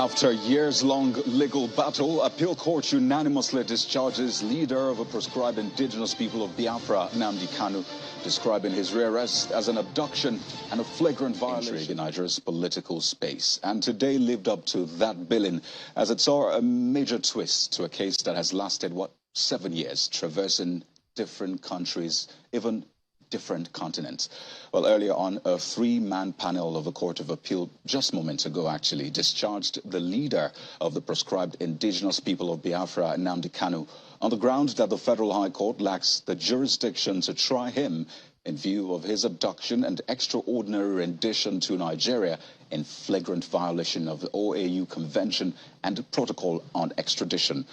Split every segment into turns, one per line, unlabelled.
After a years-long legal battle, appeal court unanimously discharges leader of a proscribed indigenous people of Biafra, Nnamdi Kanu, describing his rearrest as an abduction and a flagrant violation in Nigeria's political space. And today lived up to that billing as it saw a major twist to a case that has lasted, 7 years, traversing different countries, even different continents. Well, earlier on, a 3-man panel of the Court of Appeal, just moments ago actually, discharged the leader of the proscribed indigenous people of Biafra, Nnamdi Kanu, on the ground that the Federal High Court lacks the jurisdiction to try him in view of his abduction and extraordinary rendition to Nigeria in flagrant violation of the OAU Convention and Protocol on Extradition.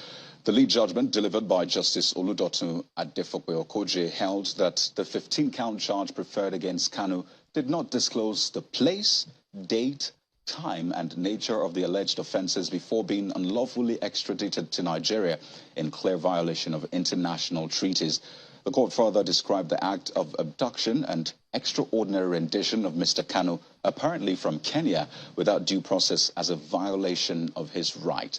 The lead judgment, delivered by Justice Oludotun Adefope-Okoje, held that the 15-count charge preferred against Kanu did not disclose the place, date, time, and nature of the alleged offenses before being unlawfully extradited to Nigeria in clear violation of international treaties. The court further described the act of abduction and extraordinary rendition of Mr. Kanu, apparently from Kenya, without due process as a violation of his right.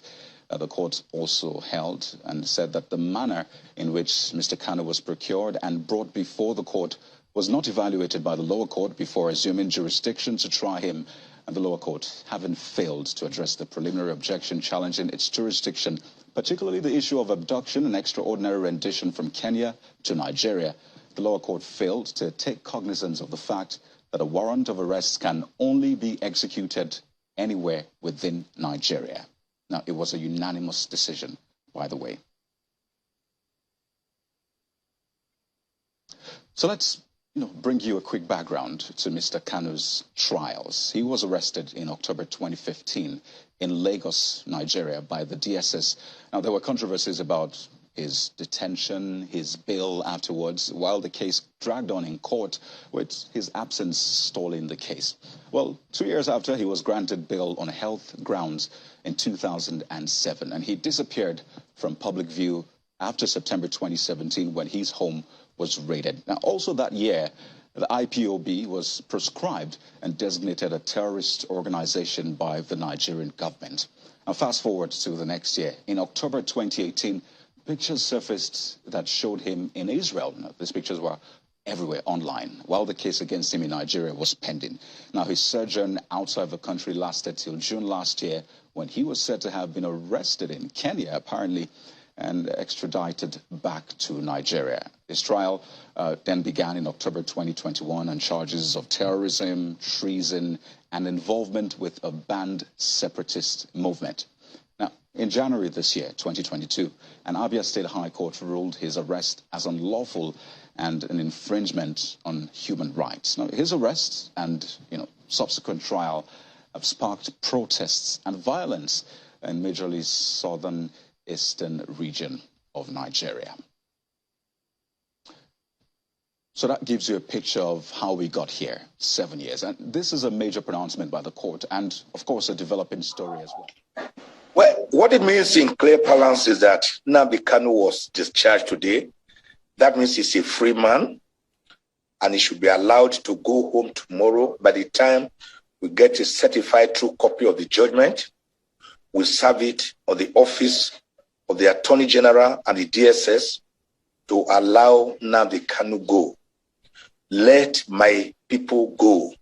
The court also held and said that the manner in which Mr. Kanu was procured and brought before the court was not evaluated by the lower court before assuming jurisdiction to try him, and the lower court having failed to address the preliminary objection challenging its jurisdiction, particularly the issue of abduction and extraordinary rendition from Kenya to Nigeria. The lower court failed to take cognizance of the fact that a warrant of arrest can only be executed anywhere within Nigeria. Now, it was a unanimous decision, by the way. So let's bring you a quick background to Mr. Kanu's trials. He was arrested in October 2015 in Lagos, Nigeria, by the DSS. Now, there were controversies about his detention, his bail afterwards, while the case dragged on in court, with his absence stalling the case. Well, 2 years after, he was granted bail on health grounds in 2007, and he disappeared from public view after September 2017 when his home was raided. Now, also that year, the IPOB was proscribed and designated a terrorist organization by the Nigerian government. Now, fast forward to the next year. In October 2018, pictures surfaced that showed him in Israel. Now, these pictures were everywhere online, while the case against him in Nigeria was pending. Now, his sojourn outside the country lasted till June last year, when he was said to have been arrested in Kenya, apparently, and extradited back to Nigeria. His trial then began in October 2021 on charges of terrorism, treason, and involvement with a banned separatist movement. Now, in January this year, 2022, an Abia State High Court ruled his arrest as unlawful and an infringement on human rights. Now, his arrest and subsequent trial have sparked protests and violence in majorly southern eastern region of Nigeria. So that gives you a picture of how we got here, 7 years. And this is a major pronouncement by the court and, of course, a developing story as well.
Well, what it means in clear parlance is that Nnamdi Kanu was discharged today. That means he's a free man and he should be allowed to go home tomorrow. By the time we get a certified true copy of the judgment, we serve it on the office of the Attorney General and the DSS to allow Nnamdi Kanu go. Let my people go.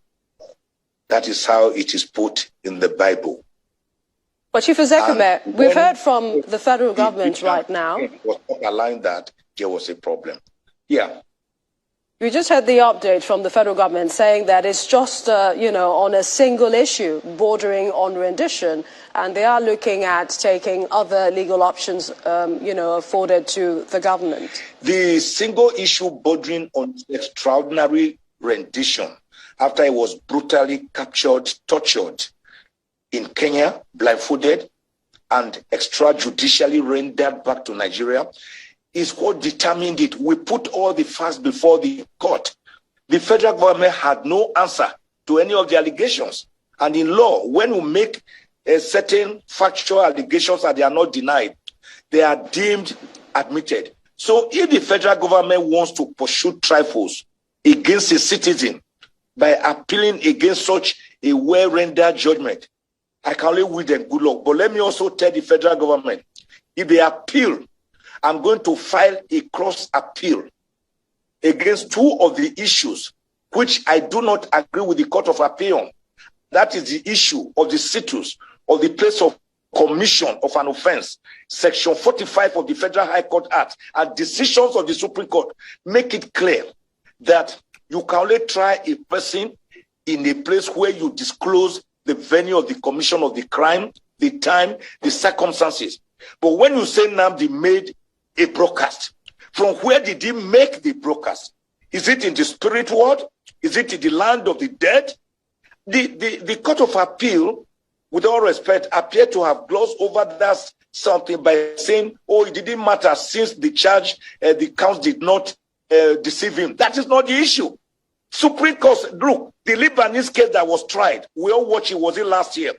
That is how it is put in the Bible.
But Chief Ozekhome, we've heard from the federal government right now.
Was not allowing that, there was a problem. Yeah.
We just had the update from the federal government saying that it's just, on a single issue bordering on rendition, and they are looking at taking other legal options, afforded to the government.
The single issue bordering on extraordinary rendition, after he was brutally captured, tortured in Kenya, blindfolded, and extrajudicially rendered back to Nigeria, is what determined it. We put all the facts before the court. The federal government had no answer to any of the allegations. And in law, when we make a certain factual allegations and they are not denied, they are deemed admitted. So if the federal government wants to pursue trifles against a citizen by appealing against such a well-rendered judgment, I can only wish them good luck. But let me also tell the federal government, if they appeal, I'm going to file a cross appeal against 2 of the issues which I do not agree with the Court of Appeal on. That is the issue of the status of the place of commission of an offense. Section 45 of the Federal High Court Act and decisions of the Supreme Court make it clear that you can only try a person in a place where you disclose the venue of the commission of the crime, the time, the circumstances. But when you say Nnamdi made a broadcast, from where did he make the broadcast? Is it in the spirit world? Is it in the land of the dead? The Court of Appeal, with all respect, appeared to have glossed over that something by saying, oh, it didn't matter since the charge, the counts did not deceive him. That is not the issue. Supreme Court, look, the Lebanese case that was tried, we all watched it, was it last year?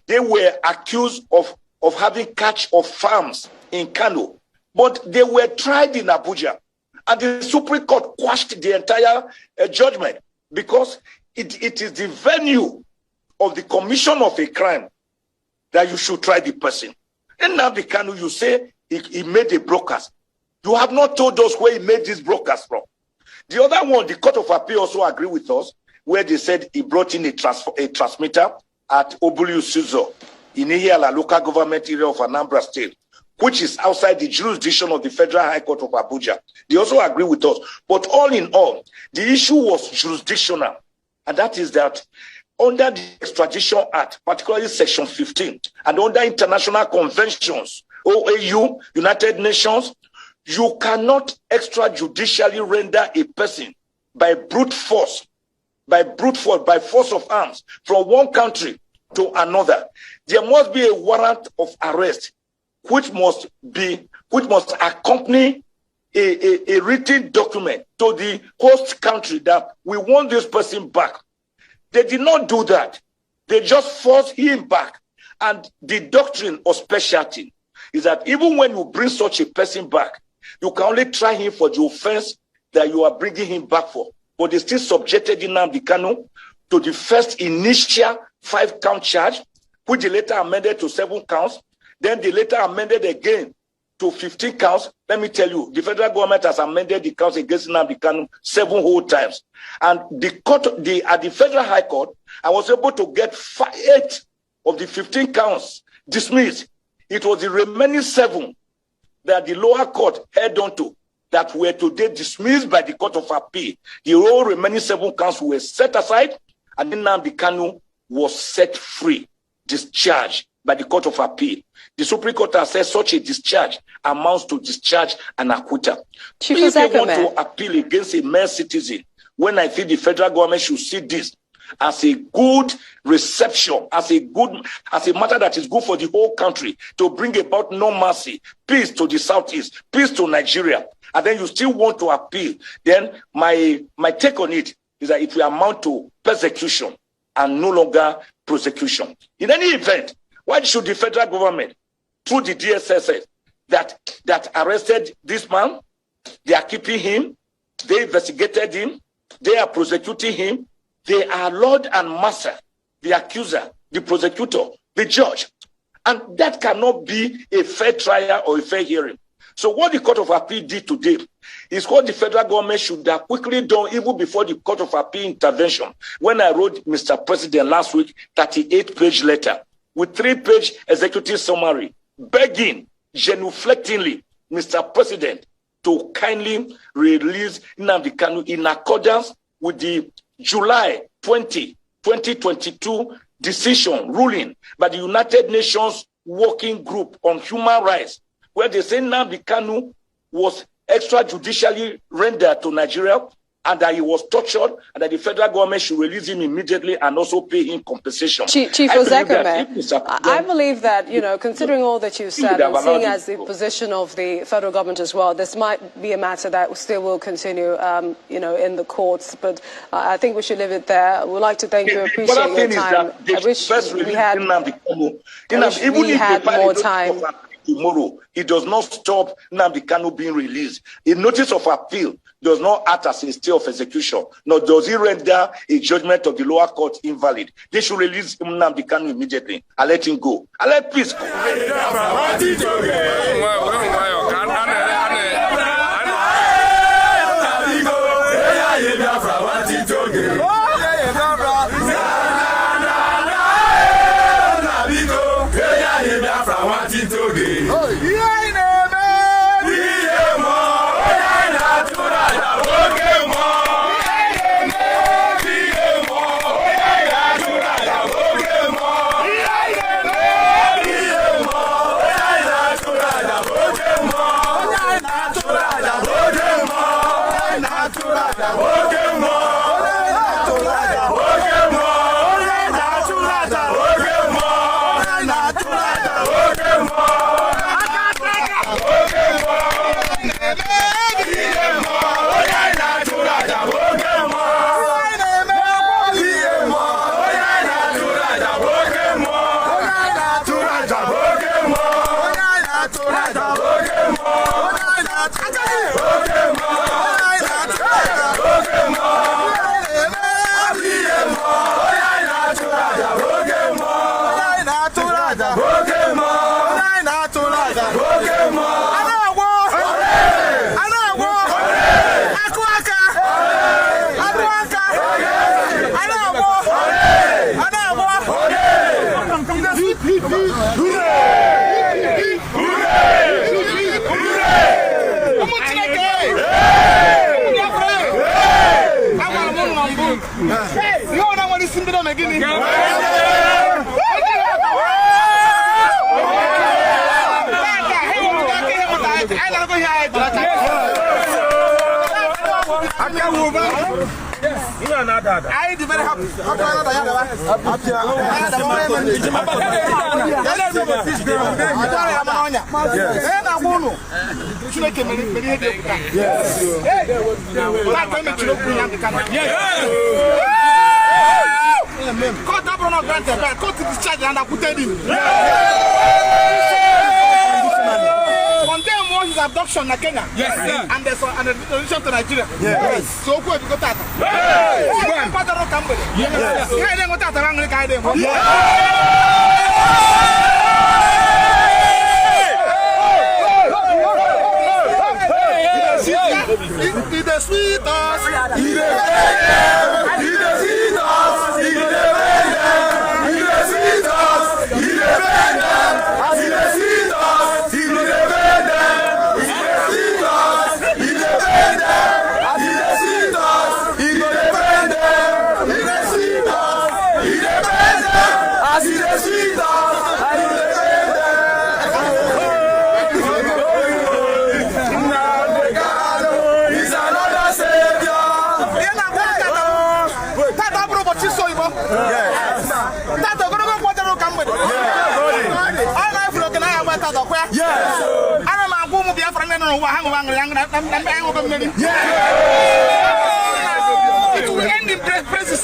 They were accused of having catch of farms in Kano, but they were tried in Abuja. And the Supreme Court quashed the entire judgment because it is the venue of the commission of a crime that you should try the person. And now the Kanu, you say he made a broadcast. You have not told us where he made this broadcast from. The other one, the Court of Appeal also agree with us, where they said he brought in a transmitter at Obulu Suzo in Ihiala local government area of Anambra State, which is outside the jurisdiction of the Federal High Court of Abuja. They also agree with us. But all in all, the issue was jurisdictional. And that is that under the Extradition Act, particularly Section 15, and under international conventions, OAU, United Nations, you cannot extrajudicially render a person by brute force, by force of arms, from one country to another. There must be a warrant of arrest, which must accompany a written document to the host country that we want this person back. They did not do that. They just forced him back. And the doctrine of specialty is that even when you bring such a person back, you can only try him for the offense that you are bringing him back for. But they still subjected Nnamdi Kanu to the first initial 5-count charge, which they later amended to 7 counts. Then they later amended again to 15 counts. Let me tell you, the federal government has amended the counts against Nnamdi Kanu 7 whole times. And at the Federal High Court, I was able to get 8 of the 15 counts dismissed. It was the remaining 7 that the lower court held on to that were today dismissed by the Court of Appeal. The whole remaining 7 counts were set aside, and then Nnamdi Kanu was set free, discharged by the Court of Appeal. The Supreme Court has said such a discharge amounts to discharge and acquittal. If they want to appeal against a mere citizen, when I think the federal government should see this as a good reception, as a matter that is good for the whole country, to bring about normalcy, peace to the southeast, peace to Nigeria, and then you still want to appeal, then my take on it is that it will amount to persecution and no longer prosecution. In any event, why should the federal government, through the DSS, that arrested this man, they are keeping him, they investigated him, they are prosecuting him, they are Lord and Master, the accuser, the prosecutor, the judge. And that cannot be a fair trial or a fair hearing. So what the Court of Appeal did today is what the federal government should have quickly done even before the Court of Appeal intervention. When I wrote Mr. President last week, 38-page letter with 3-page executive summary, begging genuflectingly Mr. President to kindly release Nnamdi Kanu in accordance with the July 20, 2022 decision ruling by the United Nations Working Group on Human Rights, where they say Nnamdi Kanu was extrajudicially rendered to Nigeria and that he was tortured and that the federal government should release him immediately and also pay him compensation.
Chief Ozekhome, I believe that, considering all that you said and seeing as the position of the federal government as well, this might be a matter that still will continue, in the courts. But I think we should leave it there. We'd like to thank you, appreciate your time. I wish we had more time.
tomorrow, it does not stop Nnamdi Kanu being released. A notice of appeal does not act as a stay of execution, nor does it render a judgment of the lower court invalid. They should release Nnamdi Kanu immediately and let him go. And let peace go.
I am very happy. His abduction in Kenya. Yes, sir. And there's an addition to Nigeria. Yes. So go to that. Yes. It will end in praises.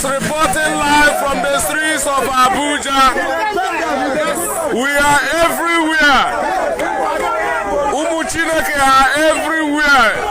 Reporting live from the streets of Abuja. We are everywhere. Umuchineke are everywhere.